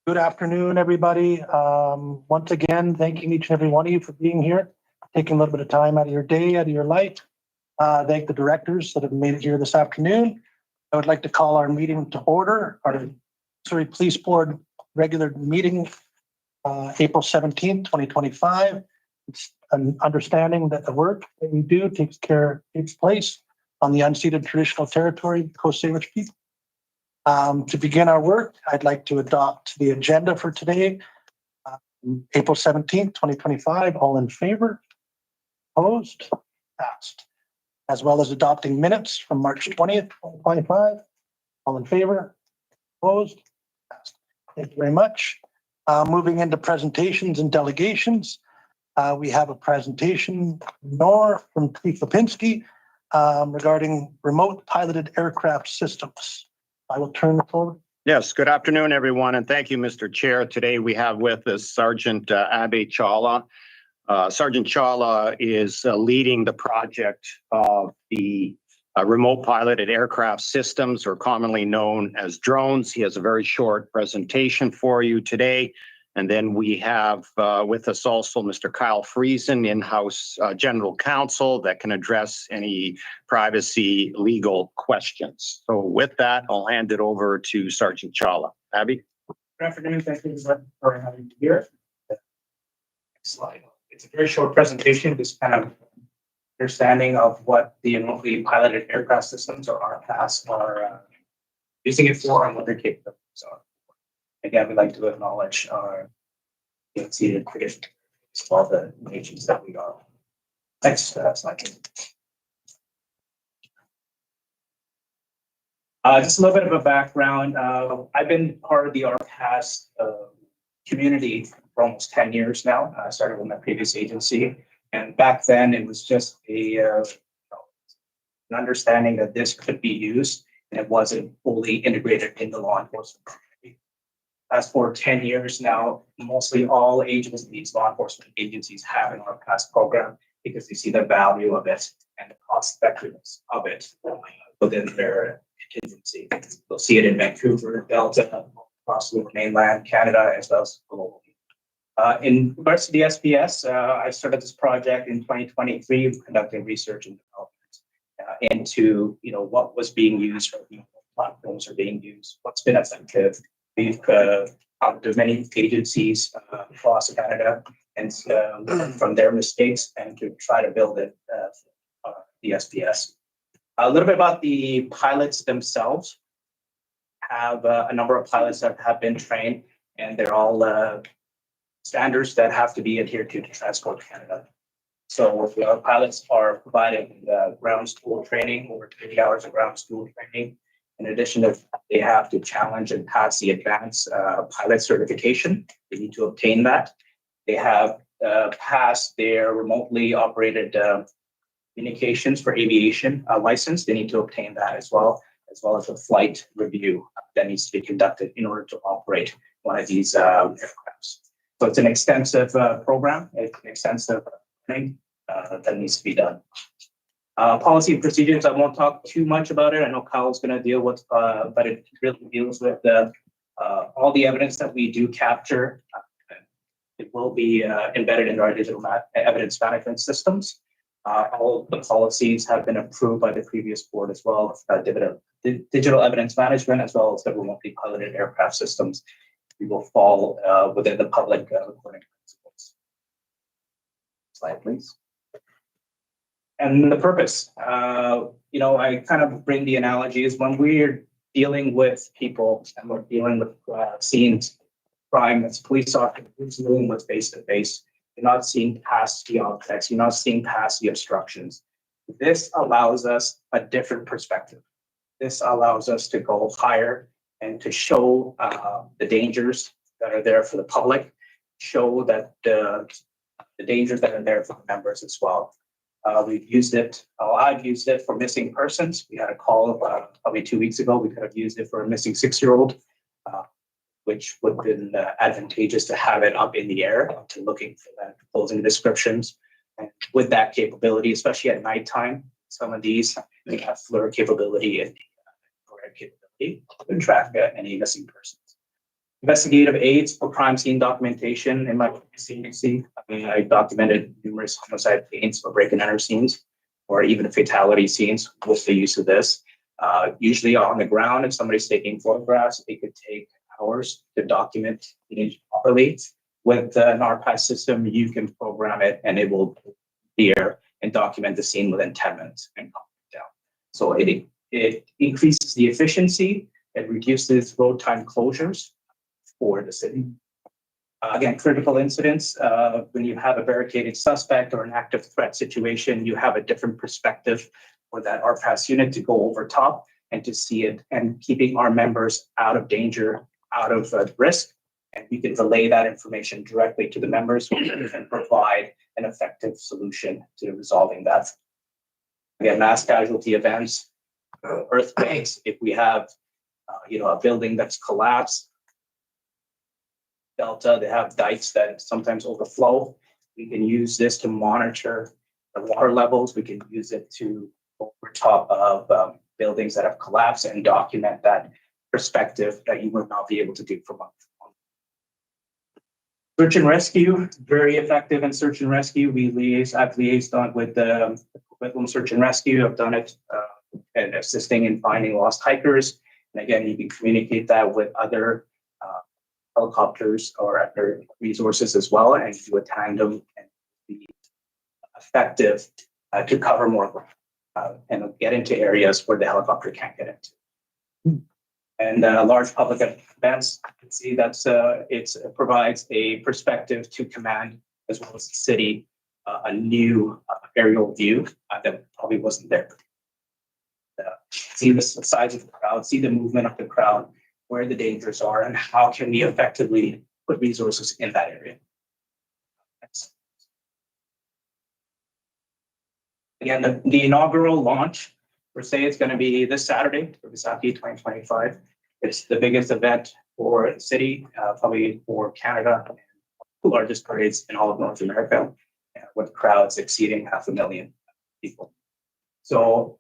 Good afternoon, everybody. Once again, thanking each and every one of you for being here, taking a little bit of time out of your day, out of your life. Thank the directors that have made it here this afternoon. I would like to call our meeting to order, our Surrey Police Board regular meeting, April 17th, 2025. It's an understanding that the work that we do takes place on the unceded traditional territory, Coast Salish people. To begin our work, I'd like to adopt the agenda for today, April 17th, 2025. All in favor? Opposed? Passed. As well as adopting minutes from March 20th, 2025. All in favor? Opposed? Passed. Thank you very much. Moving into presentations and delegations, we have a presentation from Chief Lipinski regarding remote piloted aircraft systems. I will turn the floor. Yes, good afternoon, everyone, and thank you, Mr. Chair. Today we have with us Sergeant Abhay Chawla. Sergeant Chawla is leading the project of the remote piloted aircraft systems, or commonly known as drones. He has a very short presentation for you today. And then we have with us also Mr. Kyle Friesen, in-house general counsel, that can address any privacy legal questions. So with that, I'll hand it over to Sergeant Chawla. Abby? Good afternoon. Thank you for having me here. Next slide. It's a very short presentation, just kind of understanding of what the remotely piloted aircraft systems, or RPAS, are using it for and what their capabilities are. Again, we'd like to acknowledge our unceded tradition of all the nations that we are. Next slide. Just a little bit of a background. I've been part of the RPAS community for almost 10 years now. I started with my previous agency. And back then, it was just an understanding that this could be used, and it wasn't fully integrated in the law enforcement. As for 10 years now, mostly all agencies, law enforcement agencies, have an RPAS program because they see the value of it and the cost effectiveness of it within their contingency. They'll see it in Vancouver, Delta, across the mainland, Canada, as well as globally. In regards to the SPS, I started this project in 2023, conducting research and development into what was being used, what platforms are being used, what's been effective. We've talked to many agencies across Canada and learn from their mistakes and to try to build it the SPS. A little bit about the pilots themselves. Have a number of pilots that have been trained, and they're all standards that have to be adhered to Transport Canada. So our pilots are providing ground school training, over 30 hours of ground school training. In addition to that, they have to challenge and pass the advanced pilot certification. They need to obtain that. They have passed their remotely operated communications for aviation license. They need to obtain that as well as a flight review that needs to be conducted in order to operate one of these aircrafts. So it's an extensive program. It's an extensive thing that needs to be done. Policy and procedures, I won't talk too much about it. I know Kyle's going to deal with, but it really deals with all the evidence that we do capture. It will be embedded in our digital evidence management systems. All the policies have been approved by the previous board as well. Digital evidence management, as well as the remotely piloted aircraft systems, we will fall within the public reporting principles. Slide, please. And the purpose, I kind of bring the analogy is when we're dealing with people and we're dealing with scenes, crime, that's police officers dealing with face-to-face. You're not seeing past the objects. You're not seeing past the obstructions. This allows us a different perspective. This allows us to go higher and to show the dangers that are there for the public, show that the dangers that are there for the members as well. We've used it, I've used it for missing persons. We had a call probably 2 weeks ago. We could have used it for a missing 6-year-old, which would have been advantageous to have it up in the air, to looking for that, closing descriptions. And with that capability, especially at nighttime, some of these, they have FLIR capability and infrared capability to track any missing persons. Investigative aids for crime scene documentation in my agency. I documented numerous homicide scenes or break and enter scenes, or even fatality scenes with the use of this. Usually on the ground, if somebody's taking photographs, it could take hours to document it properly. With an RPAS system, you can program it and it will appear and document the scene within 10 minutes and calm it down. So it increases the efficiency, it reduces road time closures for the city. Again, critical incidents, when you have a barricaded suspect or an active threat situation, you have a different perspective for that RPAS unit to go over top and to see it, and keeping our members out of danger, out of risk. And we can relay that information directly to the members and provide an effective solution to resolving that. Again, mass casualty events, earthquakes, if we have a building that's collapsed, Delta, they have dikes that sometimes overflow. We can use this to monitor the water levels. We can use it to go over top of buildings that have collapsed and document that perspective that you would not be able to do from month to month. Search and rescue, very effective in search and rescue. I've liaised on with the Whitlam Search and Rescue. I've done it and assisting in finding lost hikers. And again, you can communicate that with other helicopters or other resources as well, and do a tandem and be effective to cover more ground and get into areas where the helicopter can't get into. And large public events, you can see that's it provides a perspective to command as well as the city, a new aerial view that probably wasn't there. See the size of the crowd, see the movement of the crowd, where the dangers are, and how can we effectively put resources in that area. Again, the inaugural launch, per se, it's going to be this Saturday for Vaisakhi 2025. It's the biggest event for the city, probably for Canada, and the largest parades in all of North America, with crowds exceeding 500,000 people. So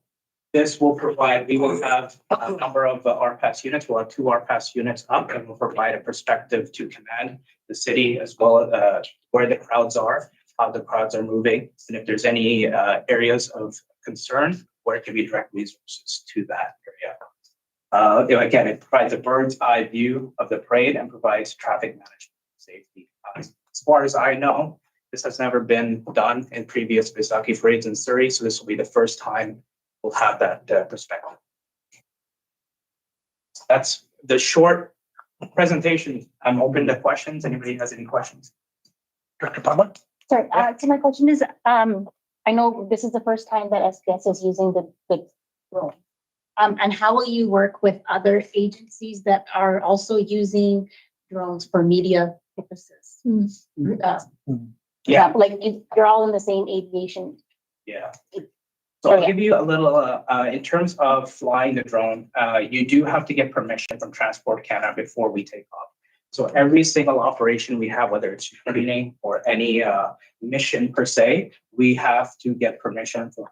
this will provide, we will have a number of RPAS units. We'll have 2 RPAS units up, and we'll provide a perspective to command the city as well as where the crowds are, how the crowds are moving, and if there's any areas of concern, where it can be direct resources to that area. Again, it provides a bird's eye view of the parade and provides traffic management safety. As far as I know, this has never been done in previous Vaisakhi parades in Surrey, so this will be the first time we'll have that perspective. That's the short presentation. I'm open to questions. Anybody has any questions? Director Palmer? Sorry, so my question is, I know this is the first time that SPS is using the drone. And how will you work with other agencies that are also using drones for media purposes? Yeah. Like you're all in the same aviation. Yeah. So I'll give you a little, in terms of flying the drone, you do have to get permission from Transport Canada before we take off. So every single operation we have, whether it's training or any mission per se, we have to get permission from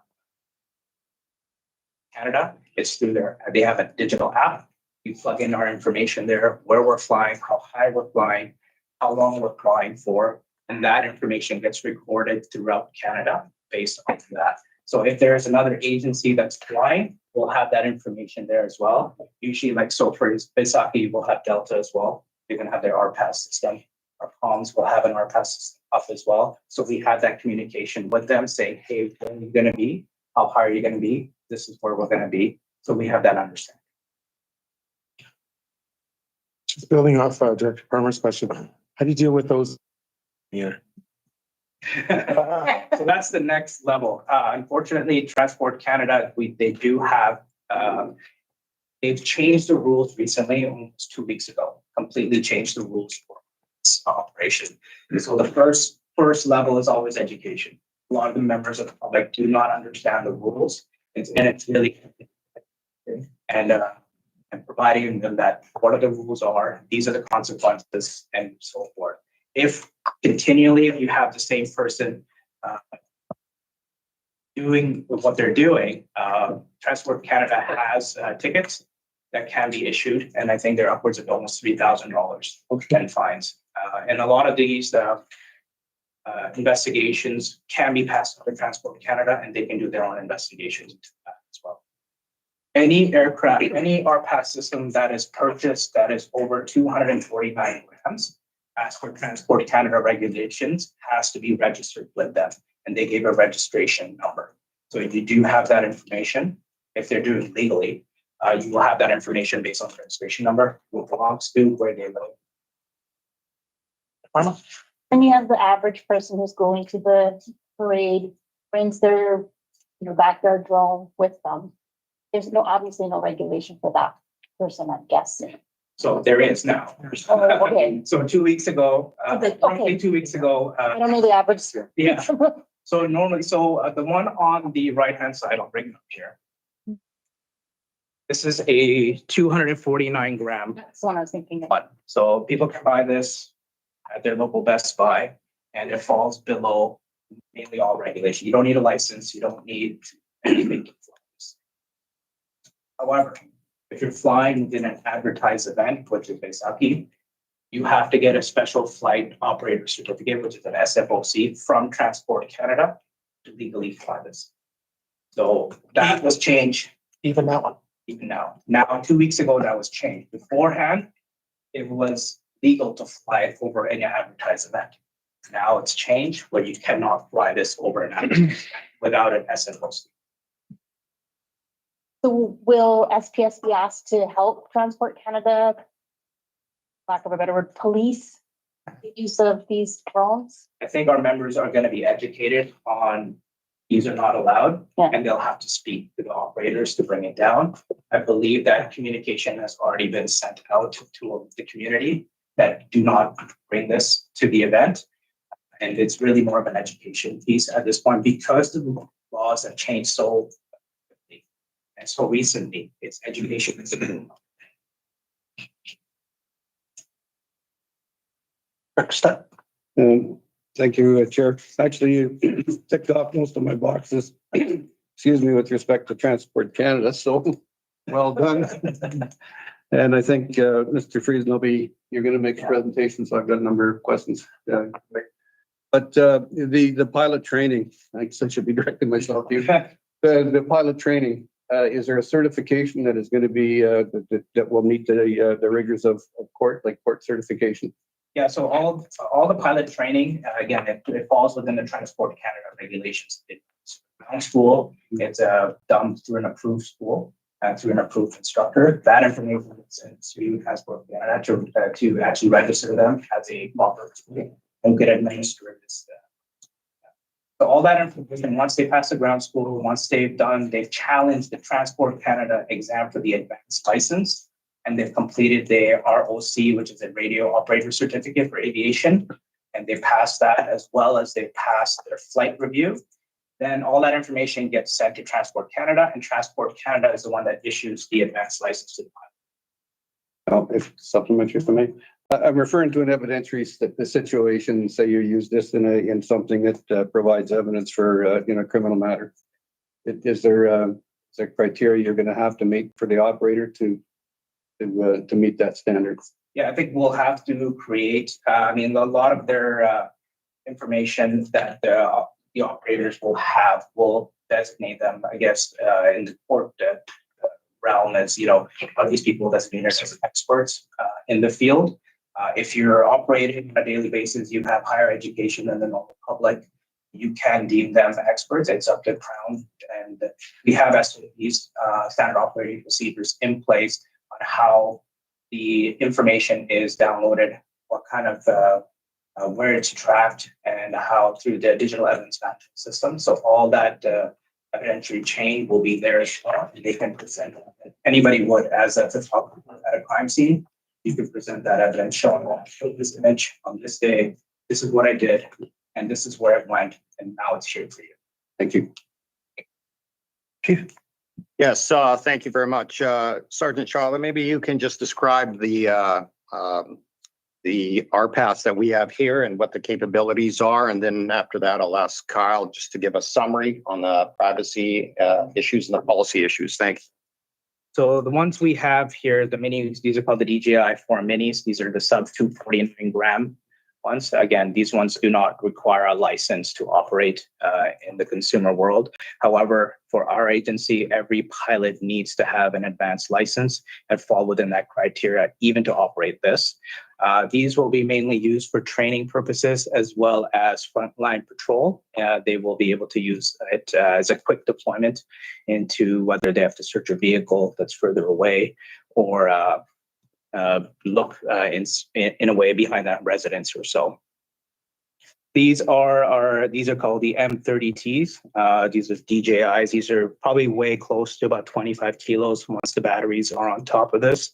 Canada. It's through there. They have a digital app. We plug in our information there, where we're flying, how high we're flying, how long we're flying for, and that information gets recorded throughout Canada based on that. So if there's another agency that's flying, we'll have that information there as well. Usually, like so for Vaisakhi, we'll have Delta as well. They're going to have their RPAS system. Our comms will have an RPAS system up as well. So we have that communication with them saying, hey, where are you going to be? How high are you going to be? This is where we're going to be. So we have that understanding. Just building off Director Palmer's question, how do you deal with those here? So that's the next level. Unfortunately, Transport Canada, they do have, they've changed the rules recently, almost 2 weeks ago, completely changed the rules for this operation. So the first level is always education. A lot of the members of the public do not understand the rules, and it's really, and providing them that what are the rules are, these are the consequences, and so forth. If continually you have the same person doing what they're doing, Transport Canada has tickets. that can be issued, and I think they're upwards of almost $3,000 in fines. And a lot of these investigations can be passed on to Transport Canada, and they can do their own investigations as well. Any aircraft, any RPAS system that is purchased that is over 249 grams, as per Transport Canada regulations, has to be registered with them, and they gave a registration number. So if you do have that information, if they're doing legally, you will have that information based on the registration number, what belongs to, where they live. Pharma? And you have the average person who's going to the parade, brings their, backyard drone with them. There's obviously no regulation for that person, I'm guessing. So there is now. Oh, okay. So 2 weeks ago, Okay. roughly 2 weeks ago. I don't know the average. Yeah. So normally, the one on the right-hand side, I'll bring it up here. This is a 249 gram That's the one I was thinking of. one. So people can buy this at their local Best Buy, and it falls below mainly all regulation. You don't need a license. You don't need anything to fly this. However, if you're flying within an advertised event, which is Vaisakhi, you have to get a special flight operator certificate, which is an SFOC from Transport Canada to legally fly this. So that was changed Even that one. even now. Now, 2 weeks ago, that was changed. Beforehand, it was legal to fly it over any advertised event. Now it's changed where you cannot fly this over an advertised event without an SFOC. So will SPS be asked to help Transport Canada, lack of a better word, police the use of these drones? I think our members are going to be educated on these are not allowed, Yeah. and they'll have to speak to the operators to bring it down. I believe that communication has already been sent out to the community that do not bring this to the event. And it's really more of an education piece at this point because the laws have changed so quickly and so recently. It's education. Step. Thank you, Chair. Actually, you ticked off most of my boxes, excuse me, with respect to Transport Canada, so well done. And I think, Mr. Friesen you're going to make a presentation, so I've got a number of questions. But the pilot training, I guess I should be directing myself to you. The pilot training, is there a certification that is going to be, that will meet the rigors of court, like court certification? Yeah, so all the pilot training, again, it falls within the Transport Canada regulations. It's ground school, it's done through an approved school, through an approved instructor. That information is sent to Transport Canada to actually register them as a proper school and get administered. So all that information, once they pass the ground school, once they've challenged the Transport Canada exam for the advanced license, and they've completed their ROC, which is a radio operator certificate for aviation, and they passed that as well as they passed their flight review. Then all that information gets sent to Transport Canada, and Transport Canada is the one that issues the advanced license to the pilot. If supplementary for me, I'm referring to an evidentiary situation. Say you use this in something that provides evidence for a criminal matter. Is there a criteria you're going to have to meet for the operator to meet that standard? Yeah, I think we'll have to create. A lot of their information that the operators will designate them, I guess, in the court realm as are these people designated as experts in the field. If you're operating on a daily basis, you have higher education than the normal public, you can deem them experts. It's up to Crown, and we have SOPs, standard operating procedures in place on how the information is downloaded, what kind of where it's tracked, and how through the digital evidence management system. So all that evidentiary chain will be there as well. They can present anybody would as a photographer at a crime scene. You can present that evidence showing show this image on this day. This is what I did, and this is where it went, and now it's here for you. Thank you. Chief. Yes, thank you very much. Sergeant Charlotte, maybe you can just describe the RPAS that we have here and what the capabilities are. And then after that, I'll ask Kyle just to give a summary on the privacy issues and the policy issues. Thanks. So the ones we have here, the minis, these are called the DJI 4 minis. These are the sub 249 gram ones. Again, these ones do not require a license to operate in the consumer world. However, for our agency, every pilot needs to have an advanced license and fall within that criteria, even to operate this. These will be mainly used for training purposes as well as frontline patrol. They will be able to use it as a quick deployment into whether they have to search a vehicle that's further away or look in a way behind that residence or so. These are called the M30Ts. These are DJIs. These are probably way close to about 25 kilos once the batteries are on top of this.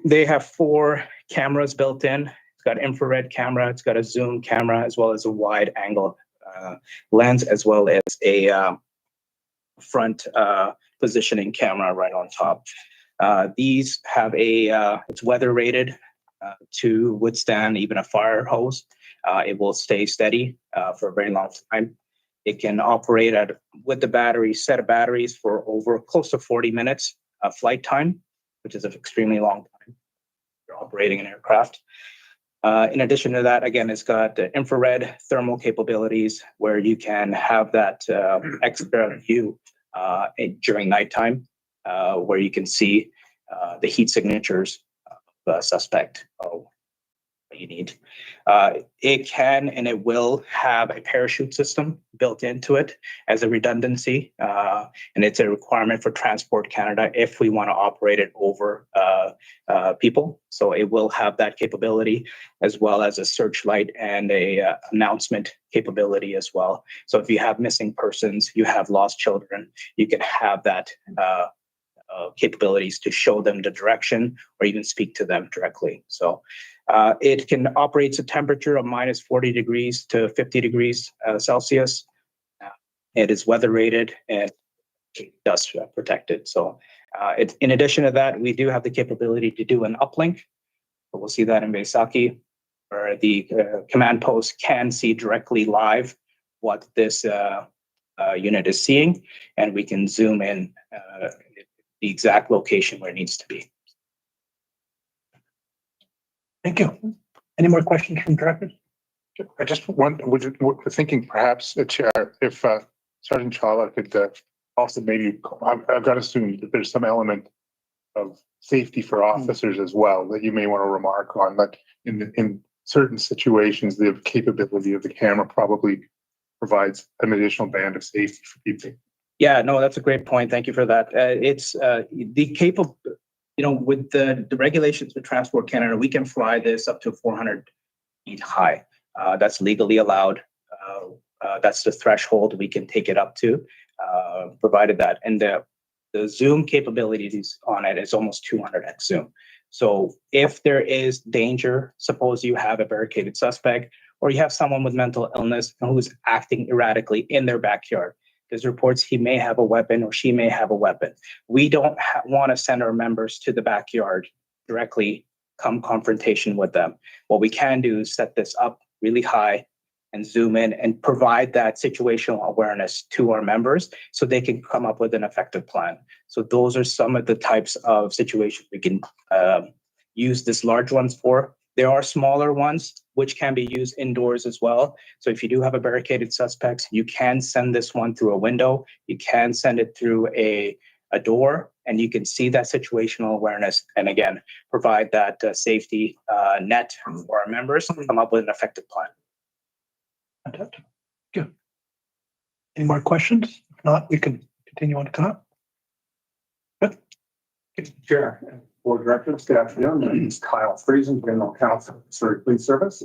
They have 4 cameras built in. It's got infrared camera, it's got a zoom camera, as well as a wide angle lens, as well as a front positioning camera right on top. These have it's weather rated to withstand even a fire hose. It will stay steady for a very long time. It can operate with the set of batteries for over close to 40 minutes flight time, which is an extremely long time. You're operating an aircraft. In addition to that, again, it's got infrared thermal capabilities where you can have that extra view during nighttime, where you can see the heat signatures of the suspect. You need. It can and it will have a parachute system built into it as a redundancy, and it's a requirement for Transport Canada if we want to operate it over people. So it will have that capability, as well as a searchlight and a announcement capability as well. So if you have missing persons, you have lost children, you can have that capabilities to show them the direction or even speak to them directly. So it can operate at a temperature of minus 40 degrees to 50 degrees Celsius. It is weather rated and dust protected. So in addition to that, we do have the capability to do an uplink. We'll see that in Baisaki, where the command post can see directly live what this unit is seeing, and we can zoom in the exact location where it needs to be. Thank you. Any more questions from directors? I just we're thinking perhaps, Chair, if Sergeant Chawla could also maybe, I've got to assume that there's some element of safety for officers as well that you may want to remark on, but in certain situations, the capability of the camera probably provides an additional band of safety for people. Yeah, no, that's a great point. Thank you for that. It's the capable, with the regulations with Transport Canada, we can fly this up to 400 feet high. That's legally allowed. That's the threshold we can take it up to, provided that. And the zoom capabilities on it is almost 200x zoom. So if there is danger, suppose you have a barricaded suspect or you have someone with mental illness who's acting erratically in their backyard, there's reports he may have a weapon or she may have a weapon. We don't want to send our members to the backyard directly, come confrontation with them. What we can do is set this up really high and zoom in and provide that situational awareness to our members so they can come up with an effective plan. So those are some of the types of situations we can use this large ones for. There are smaller ones which can be used indoors as well. So if you do have a barricaded suspect, you can send this one through a window. You can send it through a door, and you can see that situational awareness. And again, provide that safety net for our members to come up with an effective plan. Fantastic. Good. Any more questions? If not, we can continue on to come. Good. Chair, Board Directors, good afternoon. My name is Kyle Friesen, General Counsel of the Surrey Police Service.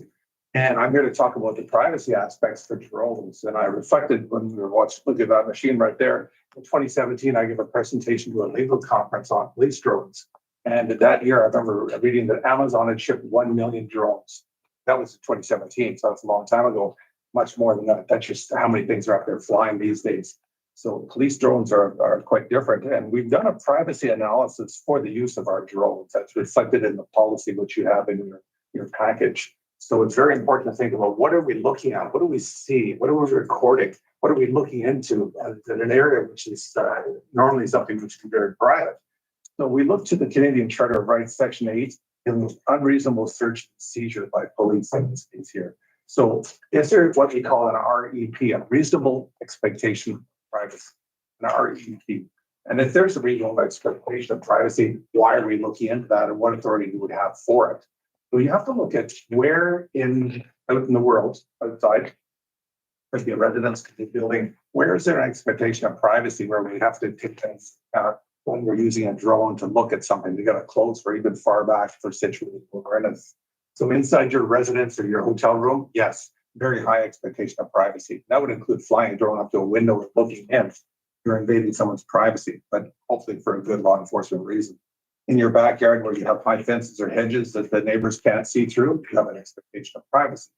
And I'm here to talk about the privacy aspects for drones. And I reflected when we were looking at that machine right there. In 2017, I gave a presentation to a legal conference on police drones. And that year, I remember reading that Amazon had shipped 1 million drones. That was in 2017, so that's a long time ago. Much more than that. That's just how many things are out there flying these days. So police drones are quite different. And we've done a privacy analysis for the use of our drones. That's reflected in the policy which you have in your package. So it's very important to think about what are we looking at? What do we see? What are we recording? what are we looking into in an area which is normally something which is very private? So we look to the Canadian Charter of Rights, Section 8, in unreasonable search and seizure by police in this case here. So is there what we call an REP, a reasonable expectation of privacy, an REP? And if there's a reasonable expectation of privacy, why are we looking into that and what authority do we have for it? So you have to look at where out in the world outside, could be a residence, could be a building, where is there an expectation of privacy where we have to take things when we're using a drone to look at something, we got to close for even far back for situational awareness. So inside your residence or your hotel room, yes, very high expectation of privacy. That would include flying a drone up to a window and looking in. You're invading someone's privacy, but hopefully for a good law enforcement reason. In your backyard where you have high fences or hedges that the neighbors can't see through, you have an expectation of privacy.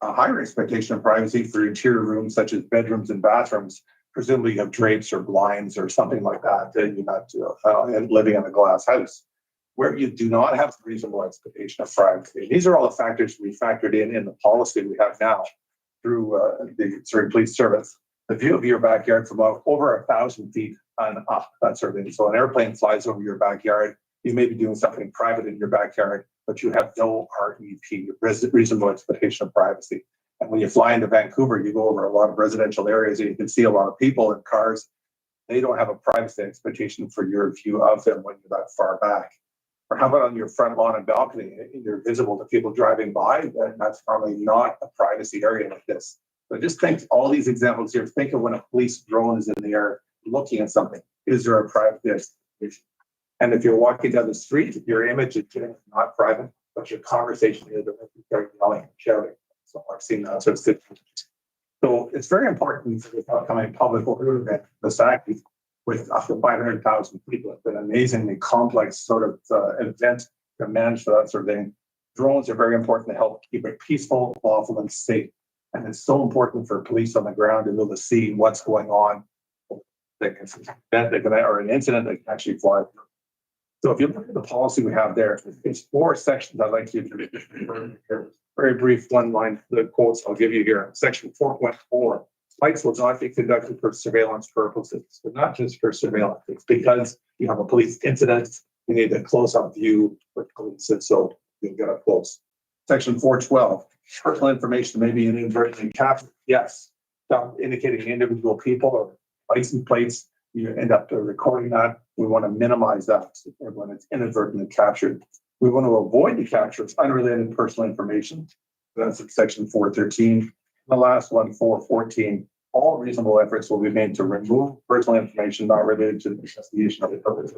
A higher expectation of privacy for interior rooms such as bedrooms and bathrooms. Presumably you have drapes or blinds or something like that, and you're not living in a glass house. Where you do not have a reasonable expectation of privacy. These are all the factors we factored in the policy we have now through the Surrey Police Service. The view of your backyard from over 1,000 feet and up, that sort of thing. So an airplane flies over your backyard, you may be doing something private in your backyard, but you have no REP, reasonable expectation of privacy. And when you fly into Vancouver, you go over a lot of residential areas and you can see a lot of people in cars. They don't have a privacy expectation for your view of them when you're that far back. Or how about on your front lawn and balcony? You're visible to people driving by, and that's probably not a privacy area like this. So just think all these examples here. Think of when a police drone is in the air looking at something. Is there a privacy expectation? And if you're walking down the street, your image is not private, but your conversation is yelling and shouting. So I've seen that sort of situation. So it's very important for the upcoming public order event, the SAC, with up to 500,000 people. It's an amazingly complex sort of event to manage for that sort of thing. Drones are very important to help keep it peaceful, lawful, and safe. And it's so important for police on the ground to be able to see what's going on. Or an incident that can actually fly through. So if you look at the policy we have there, it's 4 sections I'd like you to read. Very brief one-line the quotes I'll give you here. Section 4.4, flights will not be conducted for surveillance purposes, but not just for surveillance. It's because you have a police incident, you need a close-up view with police, and so you'll get up close. Section 4.12, personal information may be inadvertently captured. Yes, indicating individual people or license plates, you end up recording that. We want to minimize that when it's inadvertently captured. We want to avoid the capture of unrelated personal information. That's in section 413. The last one, 414. All reasonable efforts will be made to remove personal information not related to the investigation of the purpose.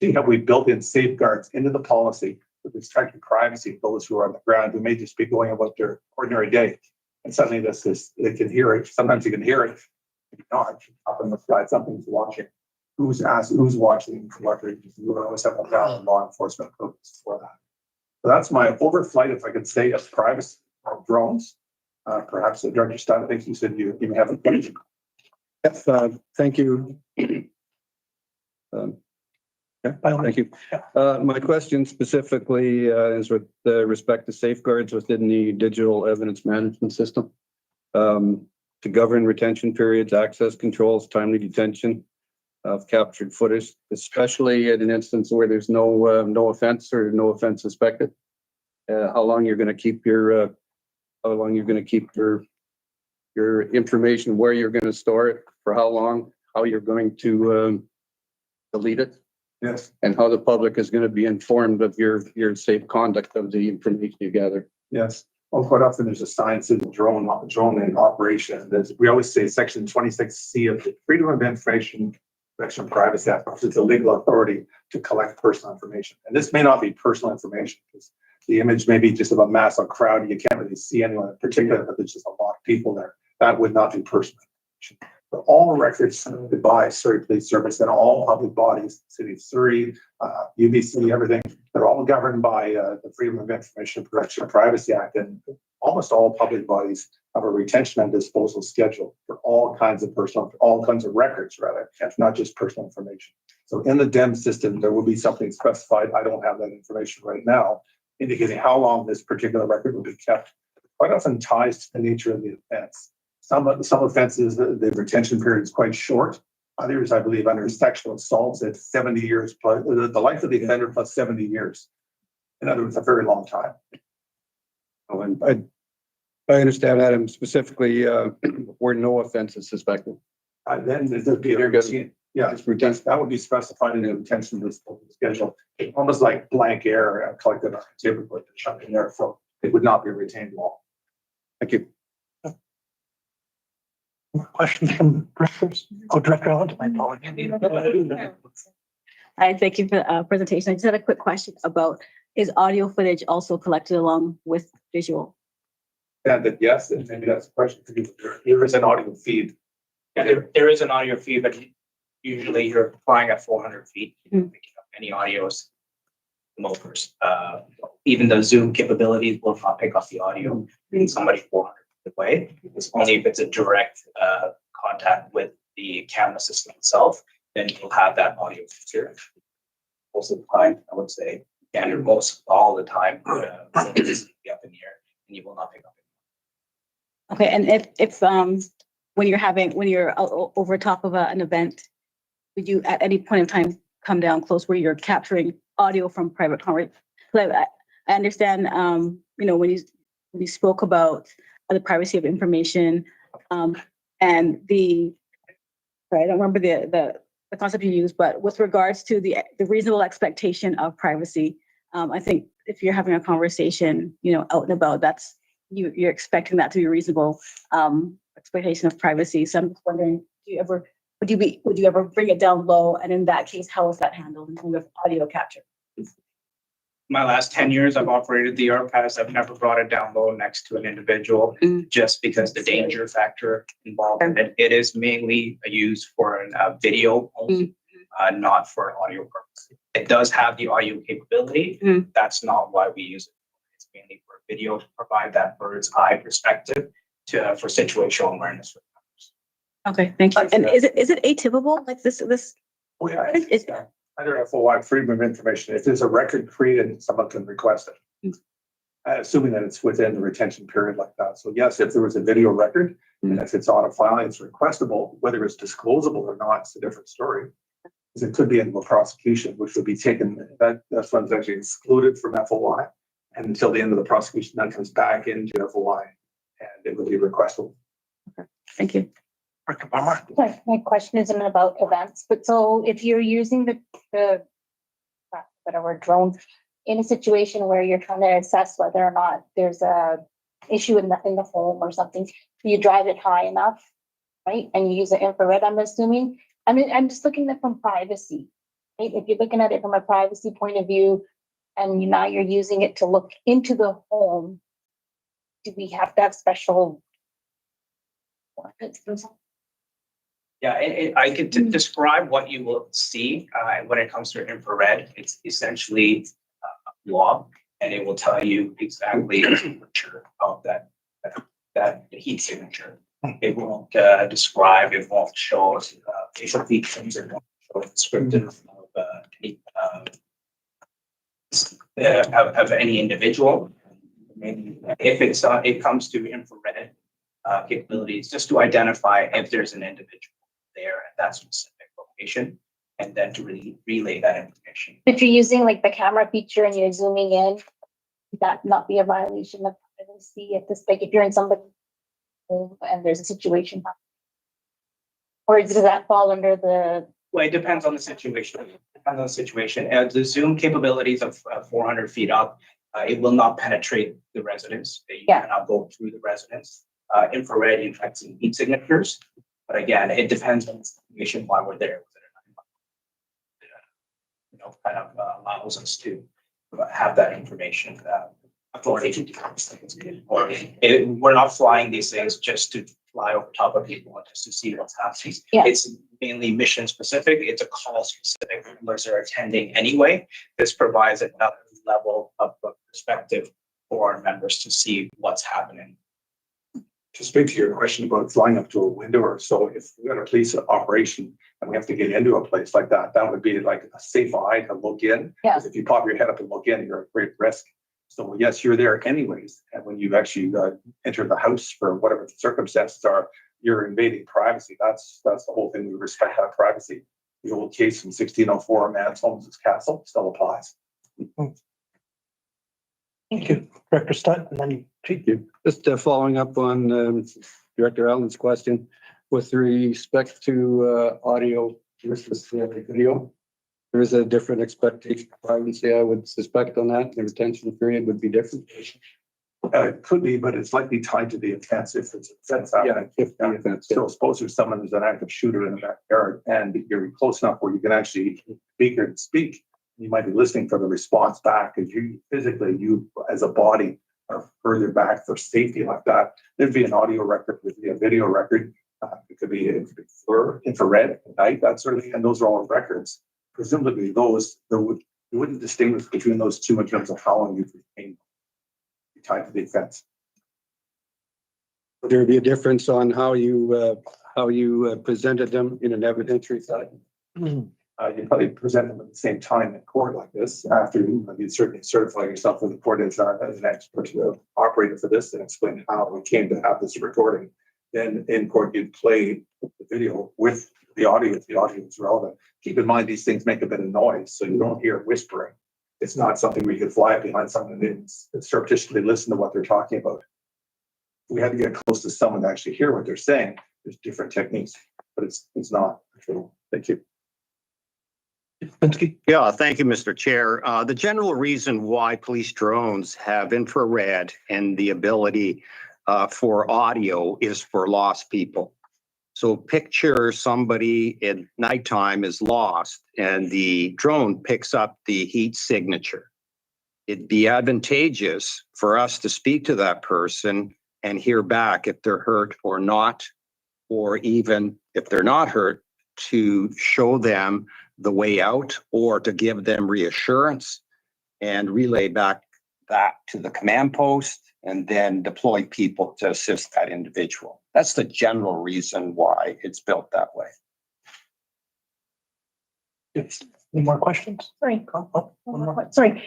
See how we built in safeguards into the policy to protect the privacy of those who are on the ground who may just be going about their ordinary day. And suddenly they can hear it. Sometimes you can hear it. Not up in the sky, something's watching. Who's watching? What reasons? We always have a valid law enforcement purpose for that. So that's my overflight, if I could say, of privacy of drones. Perhaps Director Stein, I think you said you may have a question. Yes, thank you. Thank you. My question specifically is with respect to safeguards within the digital evidence management system. To govern retention periods, access controls, timely detention of captured footage, especially in an instance where there's no offense or no offense suspected. How long you're going to keep your your information, where you're going to store it, for how long, how you're going to delete it. Yes. And how the public is going to be informed of your safe conduct of the information you gather. Yes. Well, quite often there's a science in drone in operation. We always say section 26C of the Freedom of Information Protection Privacy Act offers the legal authority to collect personal information. And this may not be personal information because the image may be just of a massive crowd. You can't really see anyone in particular, but there's just a lot of people there. That would not be personal information. But all records submitted by Surrey Police Service and all public bodies, City of Surrey, UBC, everything, they're all governed by the Freedom of Information Protection and Privacy Act. And almost all public bodies have a retention and disposal schedule for all kinds of records, rather, not just personal information. So in the DEM system, there will be something specified. I don't have that information right now, indicating how long this particular record will be kept. Quite often ties to the nature of the offense. Some offenses, the retention period is quite short. Others, I believe, under sexual assaults, it's 70 years plus the life of the offender plus 70 years. In other words, a very long time. Oh, and I understand that, and specifically, where no offense is suspected. Then there'd be a routine. Yeah, Just routine. that would be specified in the retention disposal schedule. Almost like blank air collected on a typically shut in there, so it would not be retained law. Thank you. More questions from directors? Oh, Director Allen, my apologies. Hi, thank you for the presentation. I just had a quick question about, is audio footage also collected along with visual? And that, yes, and maybe that's a question for you. There is an audio feed. Yeah, there is an audio feed, but usually you're flying at 400 feet, Mm. picking up any audios, motors. Even the Zoom capabilities will not pick up the audio in somebody 400 feet away. It's only if it's a direct contact with the camera system itself, then you'll have that audio feature. Most of the time, I would say, and most all the time, it's be up in the air, and you will not pick up. Okay, and if when you're over top of an event, would you at any point in time come down close where you're capturing audio from private conversation? I understand, when you spoke about the privacy of information, and sorry, I don't remember the concept you used, but with regards to the reasonable expectation of privacy, I think if you're having a conversation, out and about, that's you're expecting that to be a reasonable expectation of privacy. So I'm just wondering, would you ever bring it down low? And in that case, how is that handled in terms of audio capture? My last 10 years, I've operated the AirPass. I've never brought it down low next to an individual, just because the danger factor involved in it. It is mainly used for video only, not for audio purposes. It does have the audio capability. That's not why we use it. It's mainly for video to provide that bird's eye perspective for situational awareness. Okay, thank you. And is it atypical like this? Oh, yeah. Is- Under FOI freedom of information, if there's a record created, someone can request it. Assuming that it's within the retention period like that. So yes, if there was a video record, and if it's on a file, it's requestable, whether it's disclosable or not, it's a different story. Because it could be in the prosecution, which would be taken, that's when it's actually excluded from FOI. And until the end of the prosecution, that comes back into FOI and it would be requestable. Okay, thank you. My question isn't about events, but so if you're using the whatever drone in a situation where you're trying to assess whether or not there's a issue in the home or something, you drive it high enough, right? And you use the infrared, I'm assuming. I mean, I'm just looking at it from privacy, right? If you're looking at it from a privacy point of view, and now you're using it to look into the home, do we have to have special? Yeah, I could describe what you will see when it comes to infrared. It's essentially a log, and it will tell you exactly the temperature of that heat signature. It won't describe, it won't show facial features, it won't show a descriptive of any individual. If it comes to infrared capabilities, just to identify if there's an individual there at that specific location, and then to really relay that information. If you're using like the camera feature and you're zooming in, would that not be a violation of privacy at this, like if you're in somebody's home and there's a situation happening? Or does that fall under the? Well, it depends on the situation. The Zoom capabilities of 400 feet up, it will not penetrate the residence. You cannot go through the residence. Infrared, you can see heat signatures. But again, it depends on the situation while we're there. Kind of allows us to have that information. Authority to do things. We're not flying these things just to fly over top of people and just to see what's happening. Yeah. It's mainly mission specific. It's a call specific. Members are attending anyway. This provides another level of perspective for our members to see what's happening. To speak to your question about flying up to a window or so, if we got a police operation and we have to get into a place like that, that would be like a safe eye to look in. Yeah. Because if you pop your head up and look in, you're at great risk. So yes, you're there anyways. And when you actually enter the house for whatever the circumstances are, you're invading privacy. That's the whole thing. We respect that privacy. The old case from 1604, a man's home is his castle, still applies. Thank you, Director Stutt, and then Chief. Just following up on Director Allen's question with respect to audio versus video. There is a different expectation of privacy, I would suspect on that. The retention period would be different. It could be, but it's likely tied to the offense if it's offense. If the offense. So suppose there's someone who's an active shooter in the backyard and you're close enough where you can actually speak. You might be listening for the response back as you physically, you as a body are further back for safety like that. There'd be an audio record, there'd be a video record. It could be infrared at night, that sort of thing. And those are all records. Presumably those, you wouldn't distinguish between those two in terms of how long you've retained tied to the offense. Would there be a difference on how you presented them in an evidentiary side? You probably present them at the same time in court like this. After you certainly certify yourself in the court as an expert operator for this and explain how we came to have this recording. Then in court, you'd play the video with the audio if the audio is relevant. Keep in mind, these things make a bit of noise, so you don't hear whispering. It's not something where you can fly behind someone and surreptitiously listen to what they're talking about. We had to get close to someone to actually hear what they're saying. There's different techniques, but it's not true. Thank you. Yeah, thank you, Mr. Chair. The general reason why police drones have infrared and the ability for audio is for lost people. So picture somebody at nighttime is lost and the drone picks up the heat signature. It'd be advantageous for us to speak to that person and hear back if they're hurt or not, or even if they're not hurt, to show them the way out or to give them reassurance and relay back that to the command post and then deploy people to assist that individual. That's the general reason why it's built that way. Any more questions? Sorry. Oh, one more. Sorry.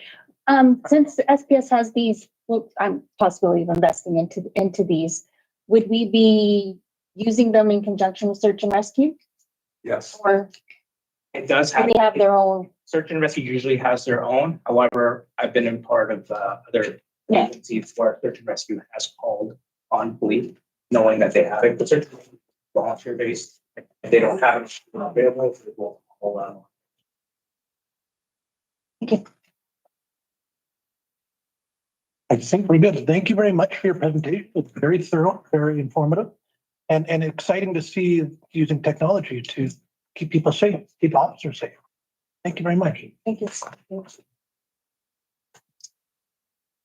Since the SPS has these, well, I'm possibility of investing into these, would we be using them in conjunction with search and rescue? Yes. Or It does do have. they have their own? Search and rescue usually has their own. However, I've been in part of other agencies where search and rescue has called on police, knowing that they have it. But search and rescue is volunteer based. If they don't have it available, they will hold on. Okay. I think we're good. Thank you very much for your presentation. It's very thorough, very informative, and exciting to see using technology to keep people safe, keep officers safe. Thank you very much. Thank you.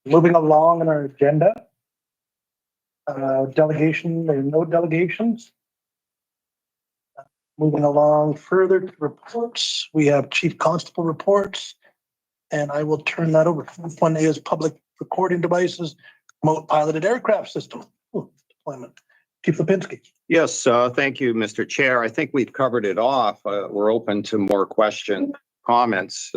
Moving along in our agenda. Delegation, there are no delegations. Moving along further to reports, we have Chief Constable reports, and I will turn that over. First one is public recording devices, remote piloted aircraft system deployment. Chief Lipinski. Yes, thank you, Mr. Chair. I think we've covered it off. We're open to more questions, comments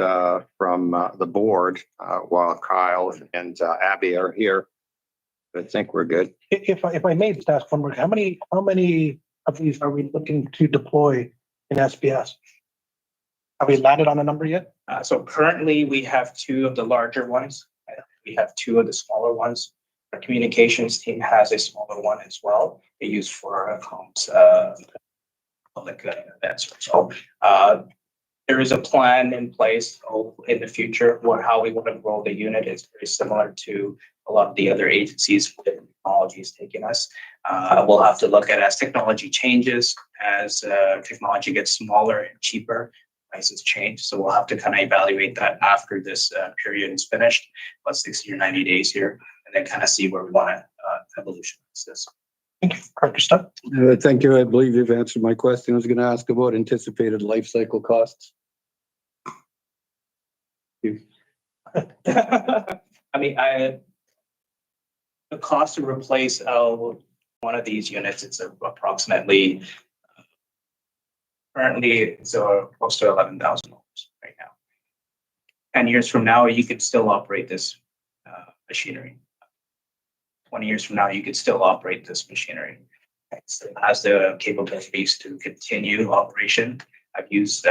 from the board while Kyle and Abby are here. I think we're good. If I may just ask one more, how many of these are we looking to deploy in SPS? Have we landed on a number yet? So currently we have 2 of the larger ones. We have 2 of the smaller ones. Our communications team has a smaller one as well. They use for comms, public events. So there is a plan in place in the future how we want to grow the unit. It's very similar to a lot of the other agencies where technology is taking us. We'll have to look at as technology changes, as technology gets smaller and cheaper, prices change. So we'll have to kind of evaluate that after this period is finished, about 60 or 90 days here, and then kind of see where we want to evolutionize this. Thank you, Director Stutt. Thank you. I believe you've answered my question. I was going to ask about anticipated life cycle costs. I mean, the cost to replace one of these units, it's approximately currently it's close to $11,000 right now. 10 years from now, you could still operate this machinery. 20 years from now, you could still operate this machinery. It still has the capabilities to continue operation. I've used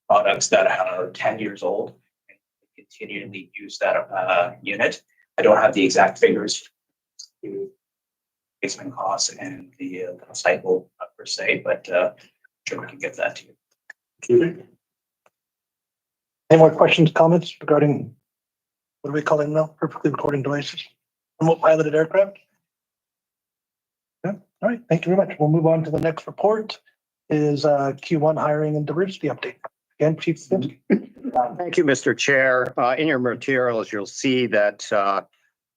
products that are 10 years old and continually use that unit. I don't have the exact figures to replacement costs and the cycle per se, but sure we can get that to you. Any more questions, comments regarding, what are we calling now? Perfectly recording devices? Remote piloted aircraft? Yeah, all right, thank you very much. We'll move on to the next report is Q1 hiring and diversity update. Again, Chief Stinsky. Thank you, Mr. Chair. In your materials, you'll see that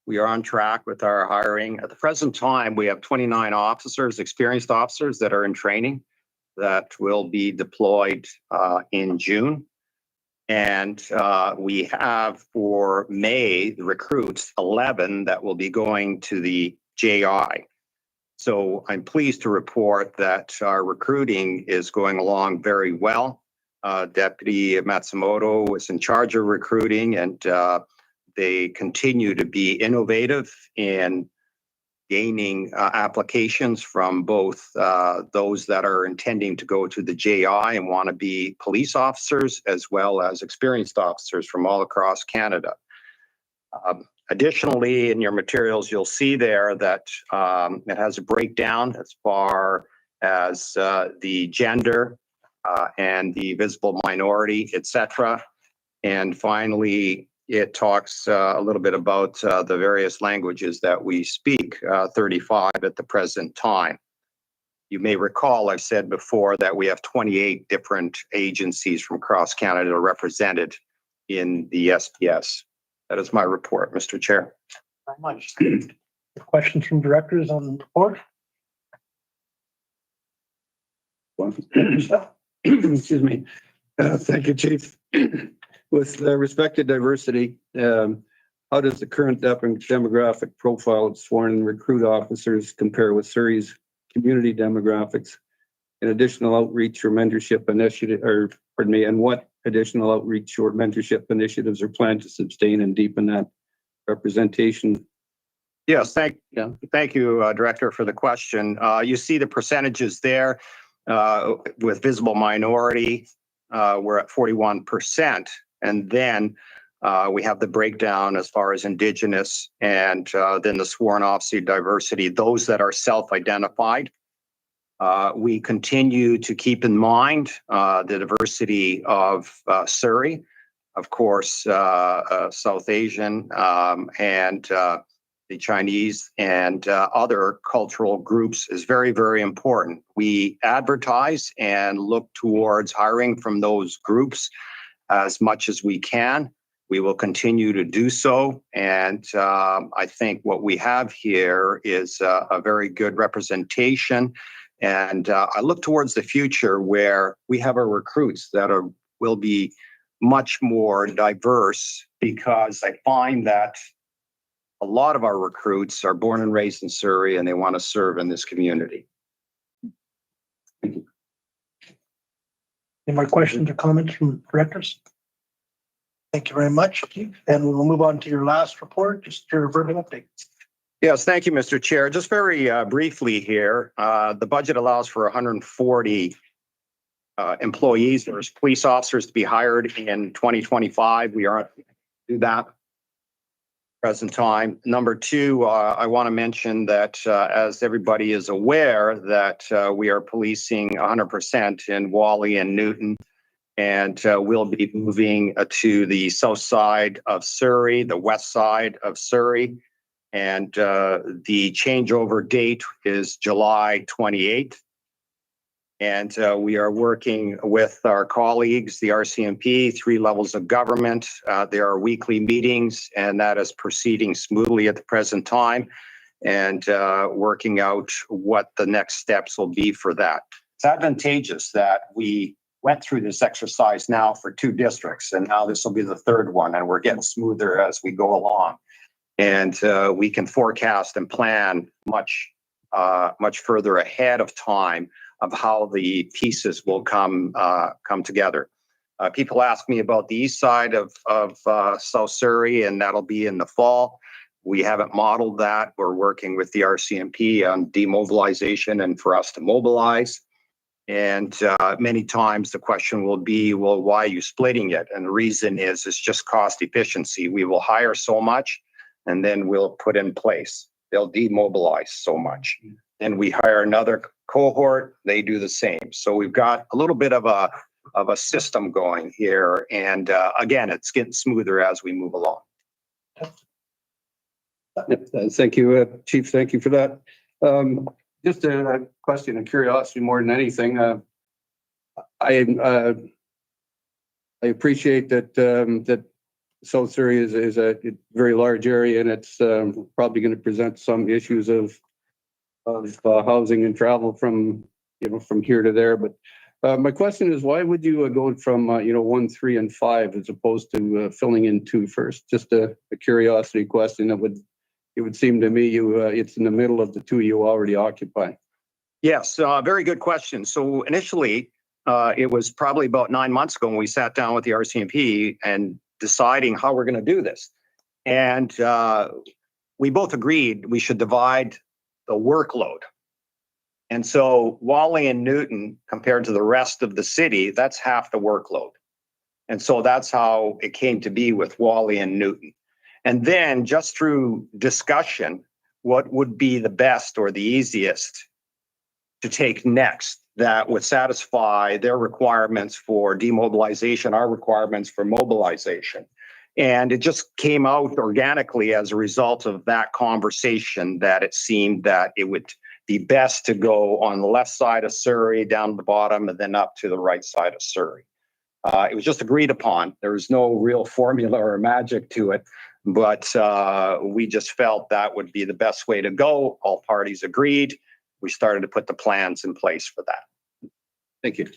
we are on track with our hiring. At the present time, we have 29 officers, experienced officers that are in training that will be deployed in June. And we have for May, the recruits, 11 that will be going to the JI. So I'm pleased to report that our recruiting is going along very well. Deputy Matsumoto is in charge of recruiting, and they continue to be innovative in gaining applications from both those that are intending to go to the JI and want to be police officers, as well as experienced officers from all across Canada. Additionally, in your materials, you'll see there that it has a breakdown as far as the gender and the visible minority, etc. And finally, it talks a little bit about the various languages that we speak, 35 at the present time. You may recall I've said before that we have 28 different agencies from across Canada represented in the SPS. That is my report, Mr. Chair. Very much. Questions from directors on the report? Excuse me. Thank you, Chief. With respect to diversity, how does the current demographic profile of sworn recruit officers compare with Surrey's community demographics? And additional outreach or mentorship initiative, or pardon me, and what additional outreach or mentorship initiatives are planned to sustain and deepen that representation? Yes, thank you, Director, for the question. You see the percentages there with visible minority, we're at 41%. And then we have the breakdown as far as Indigenous and then the sworn officer diversity, those that are self-identified. We continue to keep in mind the diversity of Surrey, of course, South Asian and the Chinese and other cultural groups is very, very important. We advertise and look towards hiring from those groups as much as we can. We will continue to do so. And I think what we have here is a very good representation. And I look towards the future where we have our recruits that will be much more diverse, because I find that a lot of our recruits are born and raised in Surrey and they want to serve in this community. Any more questions or comments from directors? Thank you very much, Keith. And we'll move on to your last report, just your verbal update. Yes, thank you, Mr. Chair. Just very briefly here, the budget allows for 140 employees or police officers to be hired in 2025. We are do that present time. Number two, I want to mention that as everybody is aware that we are policing 100% in Whalley and Newton, and we'll be moving to the south side of Surrey, the west side of Surrey, and the changeover date is July 28th. And we are working with our colleagues, the RCMP, 3 levels of government. There are weekly meetings, and that is proceeding smoothly at the present time, and working out what the next steps will be for that. It's advantageous that we went through this exercise now for 2 districts, and now this will be the 3rd one, and we're getting smoother as we go along. And we can forecast and plan much further ahead of time of how the pieces will come together. People ask me about the east side of South Surrey, and that'll be in the fall. We haven't modeled that. We're working with the RCMP on demobilization and for us to mobilize. And many times the question will be, well, why are you splitting it? And the reason is it's just cost efficiency. We will hire so much and then we'll put in place. They'll demobilize so much. Then we hire another cohort, they do the same. So we've got a little bit of a system going here. And again, it's getting smoother as we move along. Thank you, Chief. Thank you for that. Just a question of curiosity more than anything. I appreciate that South Surrey is a very large area, and it's probably going to present some issues of housing and travel from here to there. But my question is, why would you go from 1, 3, and 5 as opposed to filling in 2 first? Just a curiosity question. It would seem to me it's in the middle of the 2 you already occupy. Yes, very good question. So initially, it was probably about 9 months ago when we sat down with the RCMP and deciding how we're going to do this. And we both agreed we should divide the workload. And so Wally and Newton, compared to the rest of the city, that's half the workload. And so that's how it came to be with Wally and Newton. And then just through discussion, what would be the best or the easiest to take next that would satisfy their requirements for demobilization, our requirements for mobilization. And it just came out organically as a result of that conversation that it seemed that it would be best to go on the left side of Surrey, down to the bottom, and then up to the right side of Surrey. It was just agreed upon. There was no real formula or magic to it, but we just felt that would be the best way to go. All parties agreed. We started to put the plans in place for that. Thank you.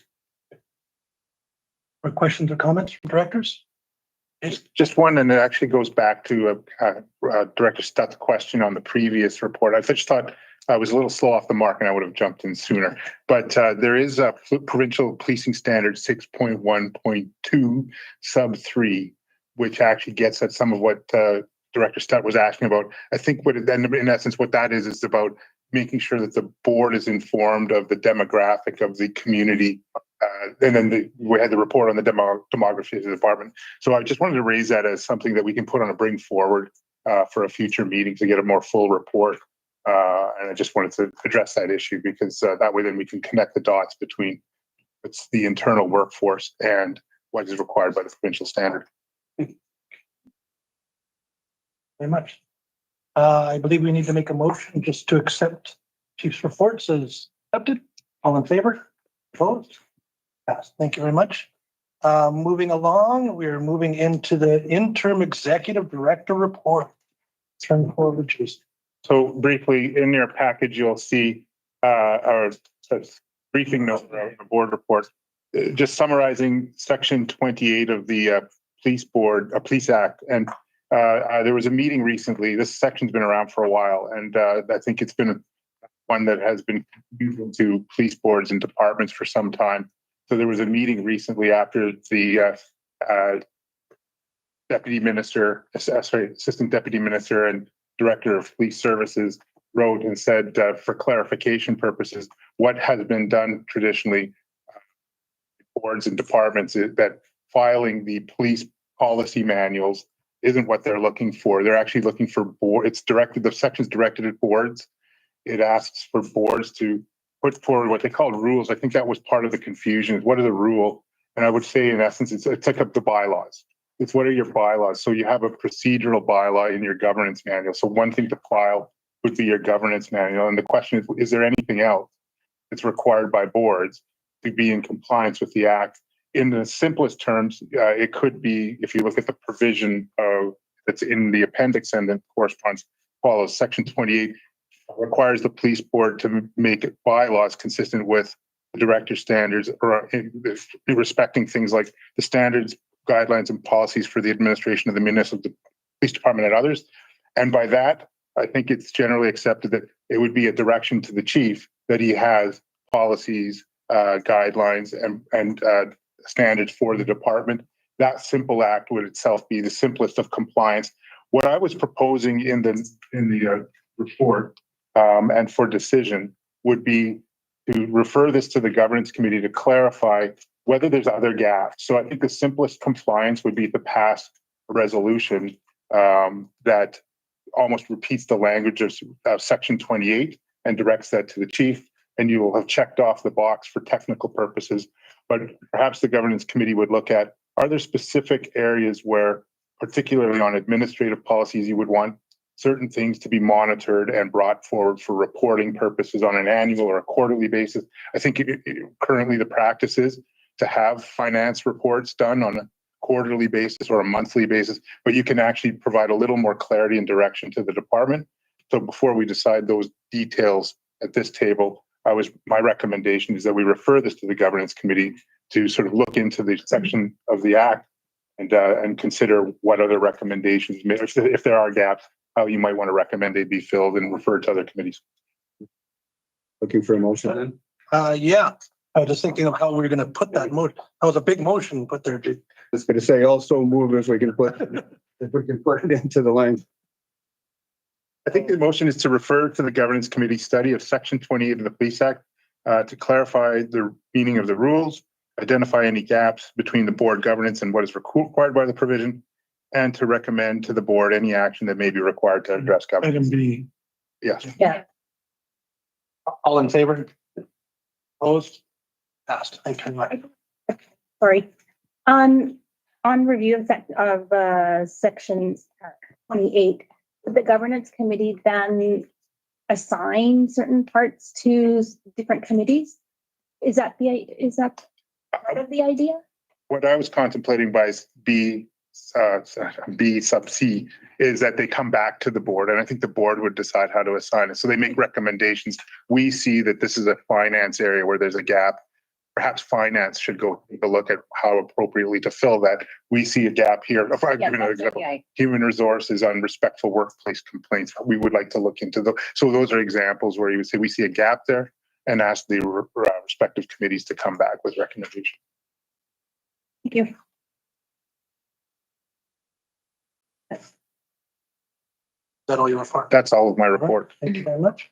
Questions or comments from directors? Just one, and it actually goes back to Director Stutt's question on the previous report. I just thought I was a little slow off the mark and I would have jumped in sooner. But there is a provincial policing standard 6.1.2 sub 3, which actually gets at some of what Director Stutt was asking about. I think in essence, what that is about making sure that the board is informed of the demographic of the community. And then we had the report on the demography of the department. So I just wanted to raise that as something that we can put on a bring forward for a future meeting to get a more full report. And I just wanted to address that issue because that way then we can connect the dots between what's the internal workforce and what is required by the provincial standard. Very much. I believe we need to make a motion just to accept Chief's reports as accepted. All in favor? Opposed? Passed. Thank you very much. Moving along, we are moving into the interim executive director report. Turn forward, Chief. So briefly, in your package, you'll see our briefing note of the board report, just summarizing section 28 of the Police Act. And there was a meeting recently. This section's been around for a while, and I think it's been one that has been useful to police boards and departments for some time. So there was a meeting recently after the assistant deputy minister and director of police services wrote and said, for clarification purposes, what has been done traditionally, boards and departments, is that filing the police policy manuals isn't what they're looking for. They're actually looking for the section's directed at boards. It asks for boards to put forward what they call rules. I think that was part of the confusion. What are the rule? And I would say, in essence, it's like up the bylaws. It's what are your bylaws? So you have a procedural bylaw in your governance manual. So one thing to file would be your governance manual. And the question is there anything else that's required by boards to be in compliance with the Act? In the simplest terms, it could be, if you look at the provision that's in the appendix and that follows section 28, requires the police board to make bylaws consistent with the director standards, or respecting things like the standards, guidelines, and policies for the administration of the municipal police department and others. And by that, I think it's generally accepted that it would be a direction to the chief that he has policies, guidelines, and standards for the department. That simple act would itself be the simplest of compliance. What I was proposing in the report and for decision would be to refer this to the governance committee to clarify whether there's other gaps. So I think the simplest compliance would be to pass a resolution that almost repeats the language of section 28 and directs that to the chief, and you will have checked off the box for technical purposes. But perhaps the governance committee would look at, are there specific areas where, particularly on administrative policies, you would want certain things to be monitored and brought forward for reporting purposes on an annual or a quarterly basis? I think currently the practice is to have finance reports done on a quarterly basis or a monthly basis, but you can actually provide a little more clarity and direction to the department. So before we decide those details at this table, my recommendation is that we refer this to the governance committee to sort of look into the section of the act and consider what other recommendations, if there are gaps, how you might want to recommend they be filled and referred to other committees. Looking for a motion then? Yeah, I was just thinking of how we were going to put that motion. That was a big motion put there. Just going to say also move if we can put it into the line. I think the motion is to refer to the governance committee study of section 28 of the Police Act to clarify the meaning of the rules, identify any gaps between the board governance and what is required by the provision, and to recommend to the board any action that may be required to address governance. Item B. Yes. Yeah. All in favor? Opposed? Passed. Thank you very much. Sorry. On review of section 28, would the governance committee then assign certain parts to different committees? Is that part of the idea? What I was contemplating by B sub C is that they come back to the board, and I think the board would decide how to assign it. So they make recommendations. We see that this is a finance area where there's a gap. Perhaps finance should go take a look at how appropriately to fill that. We see a gap here. If I give an example, human resources on respectful workplace complaints, we would like to look into those. So those are examples where you would say we see a gap there and ask the respective committees to come back with recommendations. Thank you. Is that all you want for? That's all of my report. Thank you very much.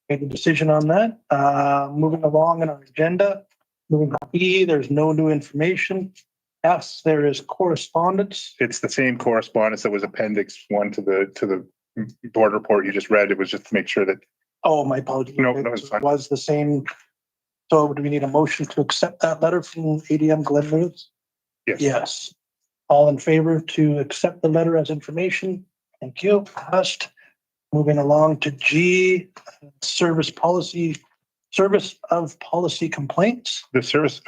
Made the decision on that. Moving along in our agenda. Moving to E, there's no new information. F, there is correspondence. It's the same correspondence that was appendix 1 to the board report you just read. It was just to make sure that. Oh, my apologies. No, it's fine. It was the same. So do we need a motion to accept that letter from ADM Glenrose? Yes. Yes. All in favor to accept the letter as information? Thank you. Passed. Moving along to G, service of policy complaints. The service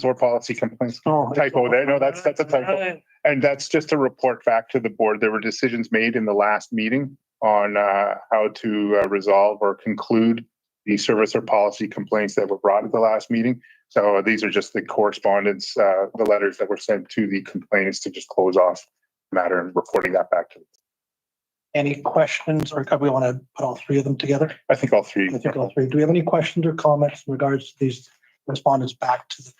or policy complaints. Oh, Typo there. No, that's a typo. And that's just a report back to the board. There were decisions made in the last meeting on how to resolve or conclude the service or policy complaints that were brought at the last meeting. So these are just the correspondence, the letters that were sent to the complainants to just close off the matter and reporting that back to them. Any questions, or we want to put all three of them together? I think all three. I think all three. Do we have any questions or comments in regards to these respondents back to the? Is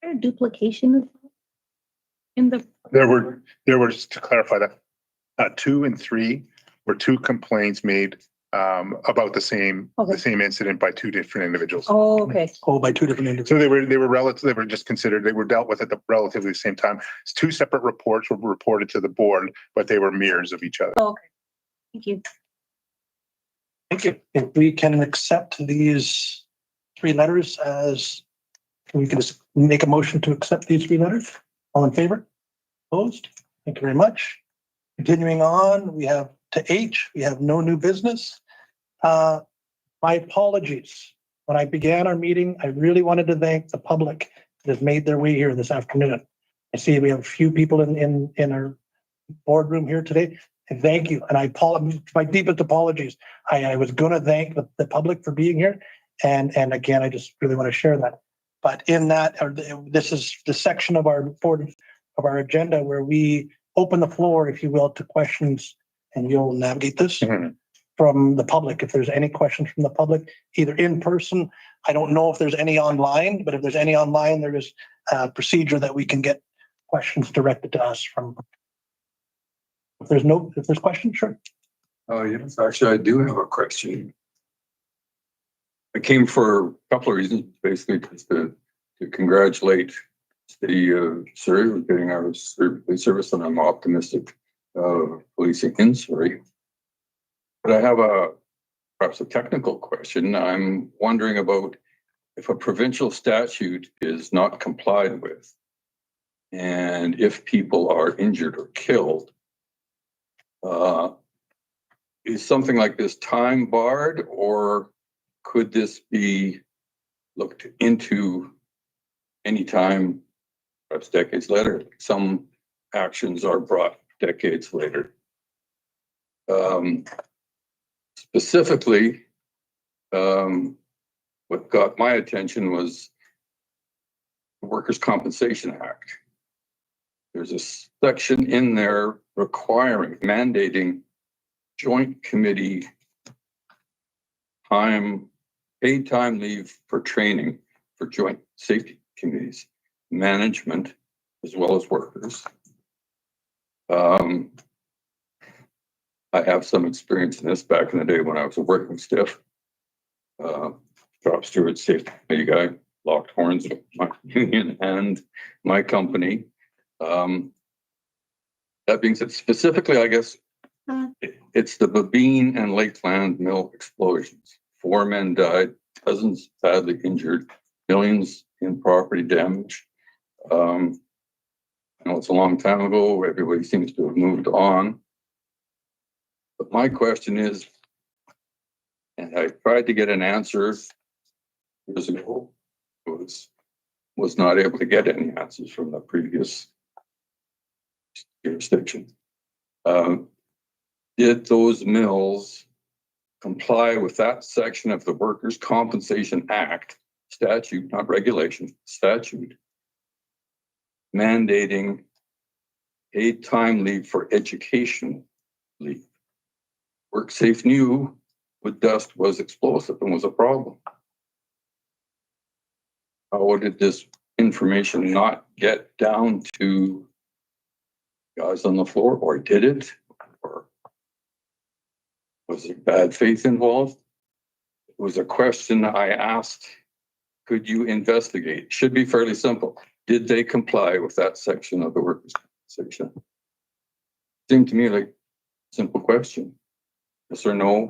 there a duplication in the? There were, just to clarify that, 2 and 3 were 2 complaints made about the same incident by 2 different individuals. Oh, okay. Oh, by 2 different individuals. So they were just considered, they were dealt with at the relatively same time. 2 separate reports were reported to the board, but they were mirrors of each other. Oh, okay. Thank you. Thank you. If we can accept these 3 letters as, we can just make a motion to accept these 3 letters. All in favor? Opposed? Thank you very much. Continuing on, we have to H, we have no new business. My apologies. When I began our meeting, I really wanted to thank the public that has made their way here this afternoon. I see we have a few people in our boardroom here today. And thank you. And I apologize, my deepest apologies. I was going to thank the public for being here. And again, I just really want to share that. But in that, this is the section of our board, of our agenda where we open the floor, if you will, to questions, and you'll navigate this from the public. If there's any questions from the public, either in person I don't know if there's any online, but if there's any online, there is a procedure that we can get questions directed to us from. If there's questions, sure. Oh, yes, actually, I do have a question. I came for a couple of reasons, basically just to congratulate the Surrey with getting our Surrey Police Service, and I'm optimistic of policing in Surrey. But I have perhaps a technical question. I'm wondering about if a provincial statute is not complied with, and if people are injured or killed, is something like this time barred, or could this be looked into anytime, perhaps decades later? Some actions are brought decades later. Specifically, what got my attention was the Workers' Compensation Act. There's a section in there mandating joint committee paid time leave for training for joint safety committees, management, as well as workers. I have some experience in this back in the day when I was a working stiff. Top steward, safety committee guy, locked horns with my union and my company. That being said, specifically, I guess, it's the Babine and Lakeland mill explosions. 4 men died, dozens badly injured, millions in property damage. I know it's a long time ago. Everybody seems to have moved on. But my question is, and I tried to get an answer years ago, was not able to get any answers from the previous jurisdiction. Did those mills comply with that section of the Workers' Compensation Act statute, not regulation, statute, mandating paid time leave for education leave? WorkSafe knew wood dust was explosive and was a problem. How did this information not get down to guys on the floor, or did it? Or was there bad faith involved? It was a question I asked, could you investigate? Should be fairly simple. Did they comply with that section of the Workers' Compensation? Seemed to me like a simple question. Yes or no?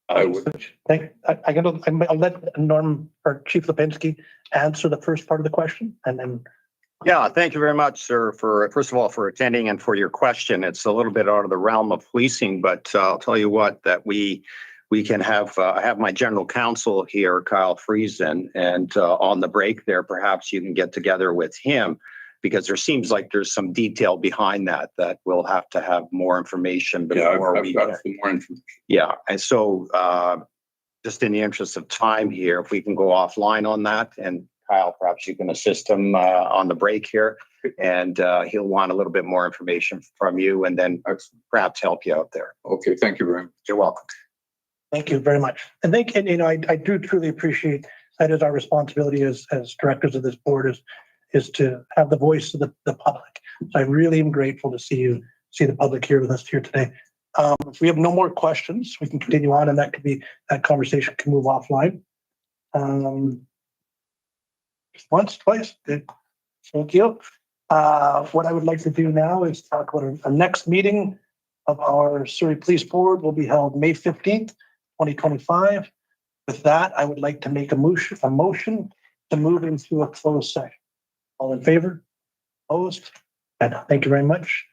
I would. I'll let Norm or Chief Lipinski answer the first part of the question, and then. Yeah, thank you very much, sir, for first of all, for attending and for your question. It's a little bit out of the realm of policing, but I'll tell you what, that we can have, I have my general counsel here, Kyle Friesen, and on the break there, perhaps you can get together with him, because there seems like there's some detail behind that we'll have to have more information before I've got some more information. Yeah, and so just in the interest of time here, if we can go offline on that, and Kyle, perhaps you can assist him on the break here, and he'll want a little bit more information from you, and then perhaps help you out there. Okay, thank you very much. You're welcome. Thank you very much. And I do truly appreciate that is our responsibility as directors of this board is to have the voice of the public. So I really am grateful to see the public here with us here today. If we have no more questions, we can continue on, and that conversation can move offline. Just once, twice. Good. Thank you. What I would like to do now is talk about our next meeting of our Surrey Police Board will be held May 15th, 2025. With that, I would like to make a motion to move into a closed session. All in favor? Opposed? And thank you very much.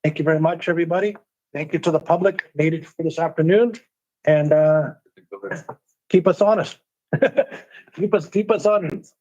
Thank you very much, everybody. Thank you to the public that made it for this afternoon, and keep us honest. keep us honest.